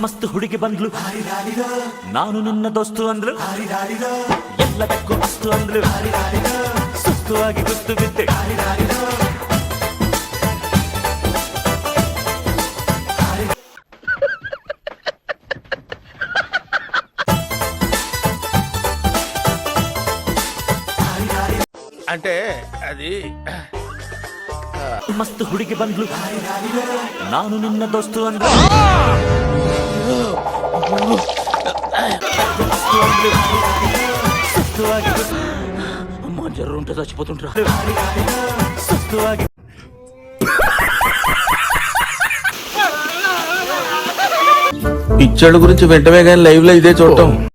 ಮಸ್ತ್ ಹುಡುಗಿ ಬಂದ್ಲು ನಾನು ನಿನ್ನ ದೋಸ್ತು ಅಂದ್ಲು ಎಲ್ಲ ಬೆಕ್ಕು ಅಸ್ತು ಅಂದ್ಲು ಸುಸ್ತು ಆಗಿ ಗುಸ್ತು ಬಿದ್ದೆ అంటే అది మస్తు ಹುಡುಗಿ ಬಂದ್ಲು ನಾನು ನಿನ್ನ ದೋಸ್ತು ಅಂದ್ಲು అమ్మ జర్రు ఉంటే చచ్చిపోతుంటా పిచ్చోళ్ళ గురించి వెంటనే కానీ లైవ్ లో ఇదే చూడటం